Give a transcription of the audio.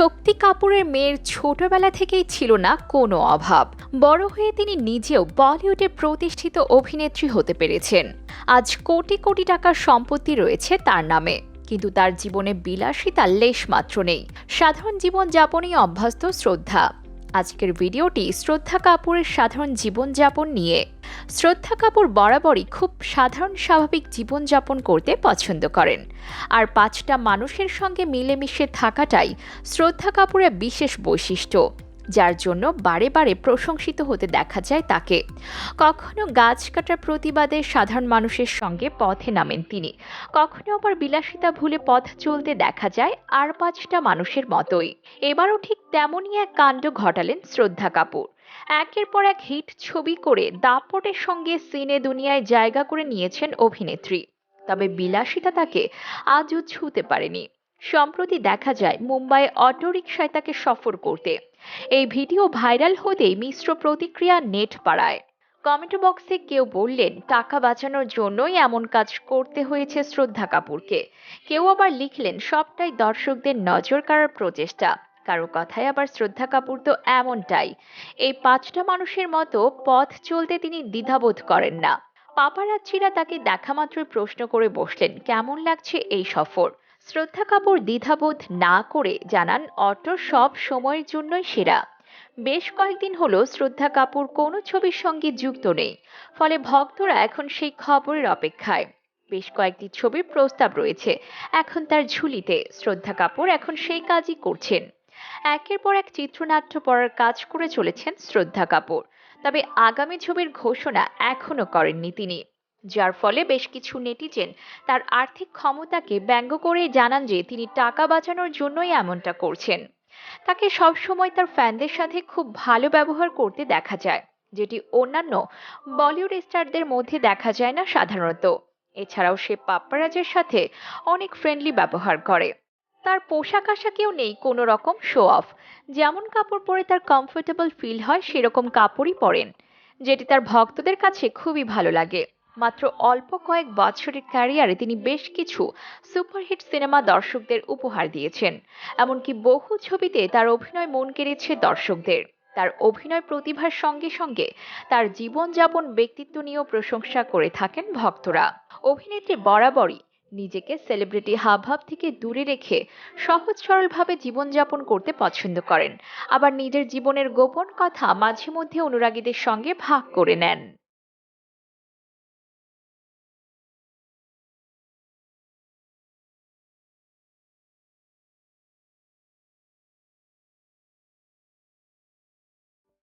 শক্তি কাপুরের মেয়ের ছোটবেলা থেকেই ছিল না কোনো অভাব। বড় হয়ে তিনি নিজেও বলিউডে প্রতিষ্ঠিত অভিনেত্রী হতে পেরেছেন। আজ কোটি কোটি টাকার সম্পত্তি রয়েছে তার নামে, কিন্তু তার জীবনে বিলাসিতার লেশমাত্র নেই। সাধারণ জীবনযাপনেই অভ্যস্ত শ্রদ্ধা। আজকের ভিডিওটি শ্রদ্ধা কাপুরের সাধারণ জীবনযাপন নিয়ে। শ্রদ্ধা কাপুর বরাবরই খুব সাধারণ স্বাভাবিক জীবনযাপন করতে পছন্দ করেন, আর পাঁচটা মানুষের সঙ্গে মিলেমিশে থাকাটাই শ্রদ্ধা কাপুরের বিশেষ বৈশিষ্ট্য, যার জন্য বারে বারে প্রশংসিত হতে দেখা যায় তাকে। কখনো গাছ কাটার প্রতিবাদে সাধারণ মানুষের সঙ্গে পথে নামেন তিনি, কখনো আবার বিলাসিতা ভুলে পথ চলতে দেখা যায় আর পাঁচটা মানুষের মতোই। এবারও ঠিক তেমনই এক কাণ্ড ঘটালেন শ্রদ্ধা কাপুর। একের পর এক হিট ছবি করে দাপটের সঙ্গে সিনে দুনিয়ায় জায়গা করে নিয়েছেন অভিনেত্রী। তবে বিলাসিতা তাকে আজও ছুঁতে পারেনি। সম্প্রতি দেখা যায় মুম্বাইয়ে অটোরিকশায় তাকে সফর করতে। এই ভিডিও ভাইরাল হতেই মিশ্র প্রতিক্রিয়া নেট পাড়ায়। কমেন্ট বক্সে কেউ বললেন টাকা বাঁচানোর জন্যই এমন কাজ করতে হয়েছে শ্রদ্ধা কাপুরকে। কেউ আবার লিখলেন সবটাই দর্শকদের নজর কাড়ার প্রচেষ্টা। কারো কথায় আবার শ্রদ্ধা কাপুর তো এমনটাই। এই পাঁচটা মানুষের মতো পথ চলতে তিনি দ্বিধাবোধ করেন না। পাপারাচ্চিরা তাকে দেখা মাত্রই প্রশ্ন করে বসলেন কেমন লাগছে এই সফর। শ্রদ্ধা কাপুর দ্বিধাবোধ না করে জানান অটো সব সময়ের জন্যই সেরা। বেশ কয়েকদিন হলো শ্রদ্ধা কাপুর কোনো ছবির সঙ্গে যুক্ত নেই, ফলে ভক্তরা এখন সেই খবরের অপেক্ষায়। বেশ কয়েকটি ছবির প্রস্তাব রয়েছে এখন তার ঝুলিতে। শ্রদ্ধা কাপুর এখন সেই কাজই করছেন। একের পর এক চিত্রনাট্য পড়ার কাজ করে চলেছেন শ্রদ্ধা কাপুর। তবে আগামী ছবির ঘোষণা এখনো করেননি তিনি, যার ফলে বেশ কিছু নেটিজেন তার আর্থিক ক্ষমতাকে ব্যঙ্গ করে জানান যে তিনি টাকা বাঁচানোর জন্যই এমনটা করছেন। তাকে সবসময় তার ফ্যানদের সাথে খুব ভালো ব্যবহার করতে দেখা যায়, যেটি অন্যান্য বলিউড স্টারদের মধ্যে দেখা যায় না সাধারণত। এছাড়াও সে পাপ্পারাজের সাথে অনেক ফ্রেন্ডলি ব্যবহার করে। তার পোশাক আশাকেও নেই কোনো রকম শো অফ। যেমন কাপড় পরে তার কমফোর্টেবল ফিল হয় সেরকম কাপড়ই পরেন, যেটি তার ভক্তদের কাছে খুবই ভালো লাগে। মাত্র অল্প কয়েক বছরের ক্যারিয়ারে তিনি বেশ কিছু সুপারহিট সিনেমা দর্শকদের উপহার দিয়েছেন। এমনকি বহু ছবিতে তার অভিনয় মন কেড়েছে দর্শকদের। তার অভিনয় প্রতিভার সঙ্গে সঙ্গে তার জীবনযাপন ব্যক্তিত্ব নিয়েও প্রশংসা করে থাকেন ভক্তরা। অভিনেত্রী বরাবরই নিজেকে সেলিব্রিটি হাবভাব থেকে দূরে রেখে সহজ সরলভাবে জীবনযাপন করতে পছন্দ করেন, আবার নিজের জীবনের গোপন কথা মাঝে মধ্যে অনুরাগীদের সঙ্গে ভাগ করে নেন।